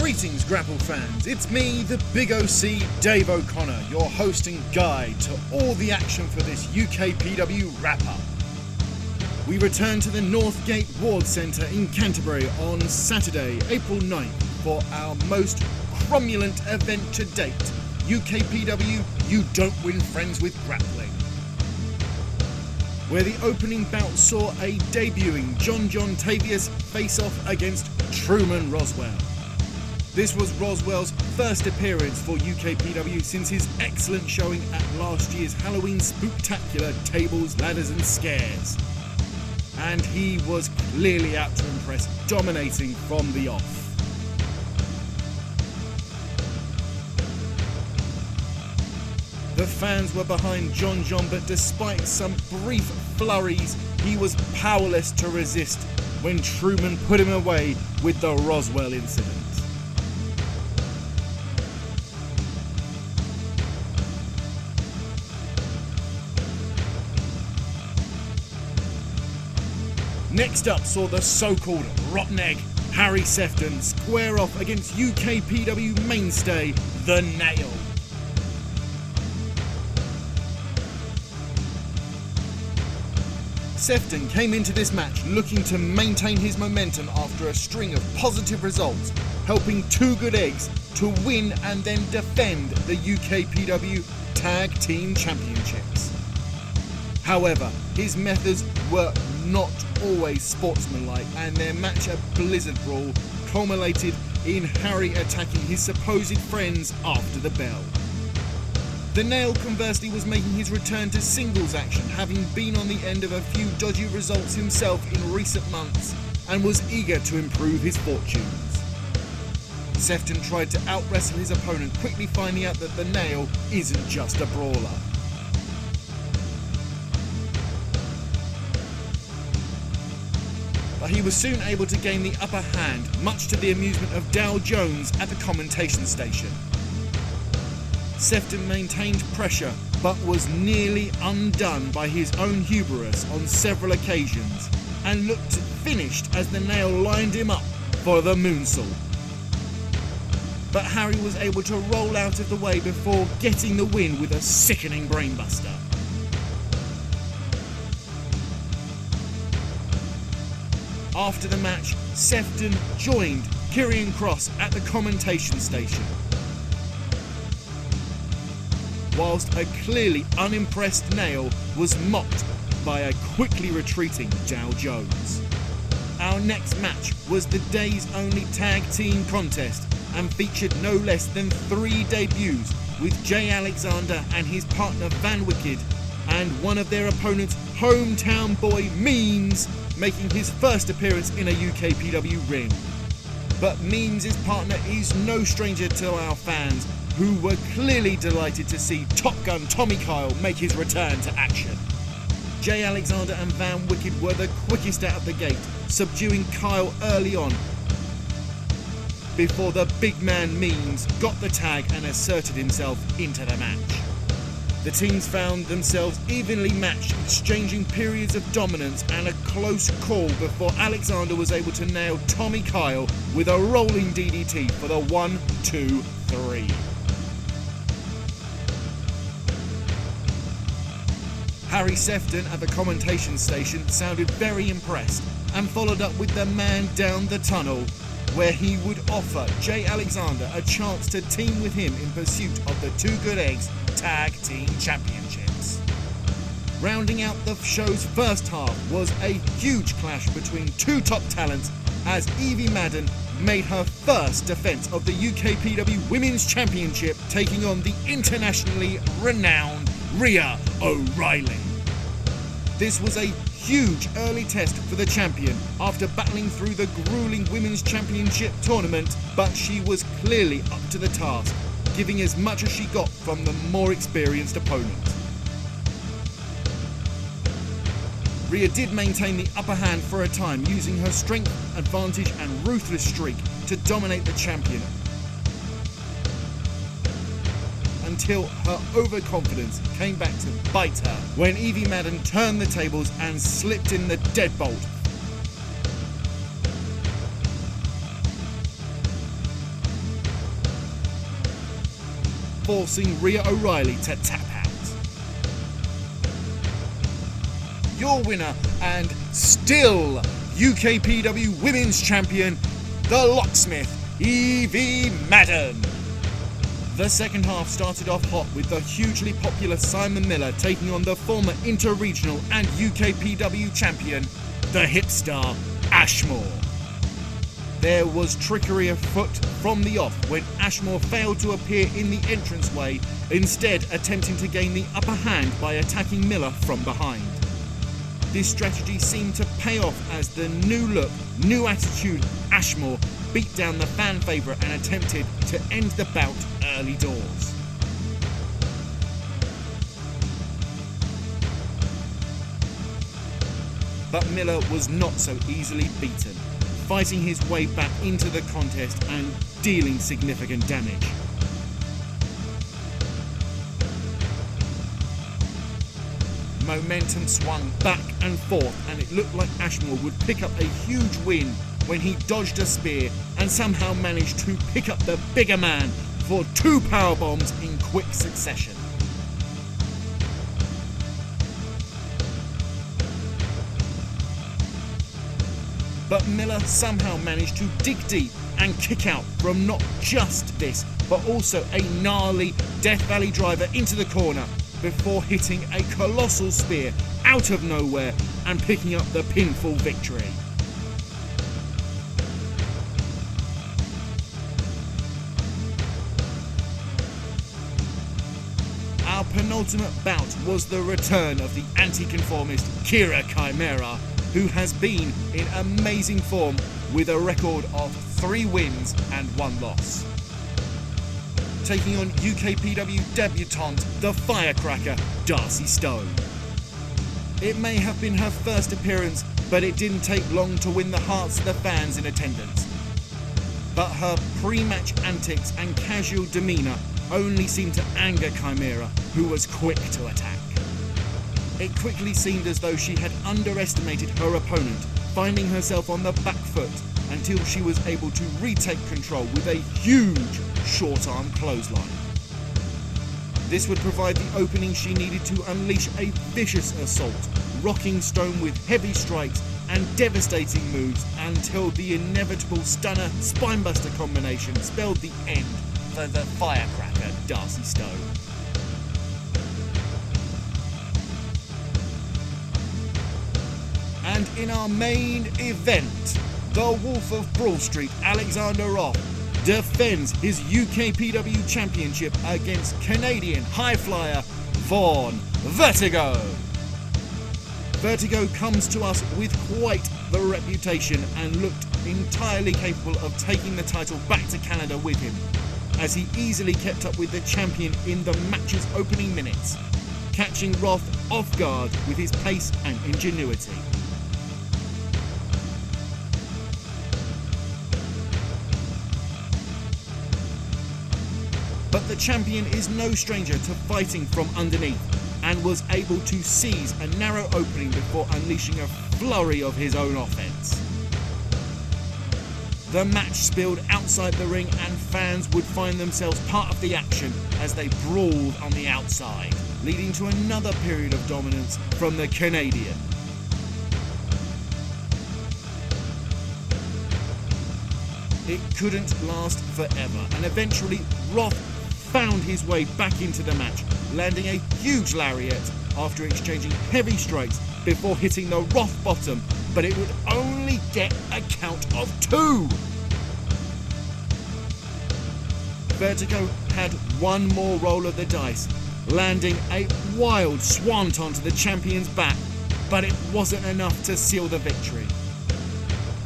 Greetings, Grapple fans. It's me, the Big OC, Dave O'Connor, your host and guide to all the action for this UKPW wrap-up. We return to the Northgate Ward Centre in Canterbury on Saturday, April 9th for our most cromulent event to date, UKPW You Don't Win Friends with Grappling, where the opening bout saw a debuting John Tavious face off against Truman Roswell. This was Roswell's first appearance for UKPW since his excellent showing at last year's Halloween Spooktacular Tables, Ladders and Scares. And he was clearly out to impress, dominating from the off. The fans were behind John, but despite some brief flurries, he was powerless to resist when Truman put him away with the Roswell incident. Next up saw the so-called rotten egg, Harry Sefton, square off against UKPW mainstay, The Nail. Sefton came into this match looking to maintain his momentum after a string of positive results, helping Two Good Eggs to win and then defend the UKPW Tag Team Championships. However, his methods were not always sportsmanlike, and their match at Blizzard Brawl culminated in Harry attacking his supposed friends after the bell. The Nail, conversely, was making his return to singles action, having been on the end of a few dodgy results himself in recent months, and was eager to improve his fortunes. Sefton tried to out-wrestle his opponent, quickly finding out that the Nail isn't just a brawler. But he was soon able to gain the upper hand, much to the amusement of Dow Jones at the commentation station. Sefton maintained pressure, but was nearly undone by his own hubris on several occasions, and looked finished as the Nail lined him up for the moonsault. But Harry was able to roll out of the way before getting the win with a sickening brainbuster. After the match, Sefton joined Kieran Cross at the commentation station, whilst a clearly unimpressed Nail was mocked by a quickly retreating Dow Jones. Our next match was the day's only tag team contest and featured no less than 3 debuts, with Jay Alexander and his partner Van Wicked and one of their opponents, hometown boy Means, making his first appearance in a UKPW ring. But Means' partner is no stranger to our fans, who were clearly delighted to see Top Gun Tommy Kyle make his return to action. Jay Alexander and Van Wicked were the quickest out of the gate, subduing Kyle early on, before the big man Means got the tag and asserted himself into the match. The teams found themselves evenly matched, exchanging periods of dominance and a close call before Alexander was able to nail Tommy Kyle with a rolling DDT for the 1-2-3. Harry Sefton at the commentation station sounded very impressed and followed up with the man down the tunnel, where he would offer Jay Alexander a chance to team with him in pursuit of the Two Good Eggs Tag Team Championships. Rounding out the show's first half was a huge clash between two top talents as Evie Madden made her first defence of the UKPW Women's Championship, taking on the internationally renowned Rhia O'Reilly. This was a huge early test for the champion after battling through the grueling Women's Championship tournament, but she was clearly up to the task, giving as much as she got from the more experienced opponent. Rhia did maintain the upper hand for a time, using her strength, advantage and ruthless streak to dominate the champion, until her overconfidence came back to bite her when Evie Madden turned the tables and slipped in the deadbolt. forcing Rhia O'Reilly to tap out. Your winner and still UKPW Women's Champion, the Locksmith, Evie Madden. The second half started off hot with the hugely popular Simon Miller taking on the former Inter-Regional and UKPW champion, the hit star Ashmore. There was trickery afoot from the off when Ashmore failed to appear in the entranceway, instead attempting to gain the upper hand by attacking Miller from behind. This strategy seemed to pay off as the new look, new attitude Ashmore beat down the fan favourite and attempted to end the bout early doors. But Miller was not so easily beaten, fighting his way back into the contest and dealing significant damage. Momentum swung back and forth, and it looked like Ashmore would pick up a huge win when he dodged a spear and somehow managed to pick up the bigger man for 2 power bombs in quick succession. But Miller somehow managed to dig deep and kick out from not just this, but also a gnarly Death Valley driver into the corner before hitting a colossal spear out of nowhere and picking up the pinfall victory. Our penultimate bout was the return of the anti-conformist Chimera, who has been in amazing form with a record of 3 wins and 1 loss. Taking on UKPW debutante, the firecracker, Darcy Stone. It may have been her first appearance, but it didn't take long to win the hearts of the fans in attendance. But her pre-match antics and casual demeanour only seemed to anger Chimera, who was quick to attack. It quickly seemed as though she had underestimated her opponent, finding herself on the back foot until she was able to retake control with a huge short-arm clothesline. This would provide the opening she needed to unleash a vicious assault, rocking Stone with heavy strikes and devastating moves until the inevitable stunner spinebuster combination spelled the end for the firecracker Darcy Stone. And in our main event, the Wolf of Broad Street, Alexander Roth, defends his UKPW championship against Canadian high flyer Vaughn, Vertigo. Vertigo comes to us with quite the reputation and looked entirely capable of taking the title back to Canada with him, as he easily kept up with the champion in the match's opening minutes, catching Roth off guard with his pace and ingenuity. But the champion is no stranger to fighting from underneath and was able to seize a narrow opening before unleashing a flurry of his own offense. The match spilled outside the ring and fans would find themselves part of the action as they brawled on the outside, leading to another period of dominance from the Canadian. It couldn't last forever, and eventually Roth found his way back into the match, landing a huge lariat after exchanging heavy strikes before hitting the Roth bottom, but it would only get a count of 2. Vertigo had one more roll of the dice, landing a wild swanton to the champion's back, but it wasn't enough to seal the victory.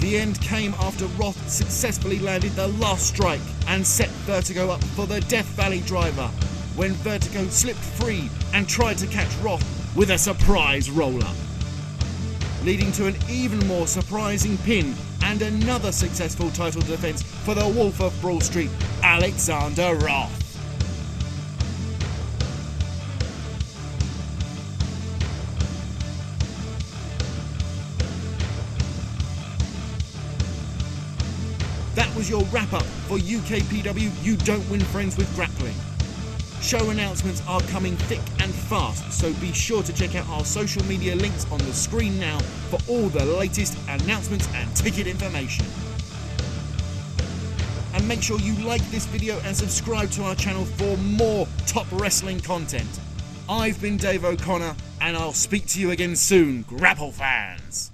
The end came after Roth successfly landed the last strike and set Vertigo up for the Death Valley driver, when Vertigo slipped free and tried to catch Roth with a surprise roll-up, leading to an even more surprising pin and another successful title defence for the Wolf of Broad Street, Alexander Roth. That was your wrap-up for UKPW You Don't Win Friends with Grappling. Show announcements are coming thick and fast, so be sure to check out our social media links on the screen now for all the latest announcements and ticket information. And make sure you like this video and subscribe to our channel for more top wrestling content. I've been Dave O'Connor, and I'll speak to you again soon, Grapple fans!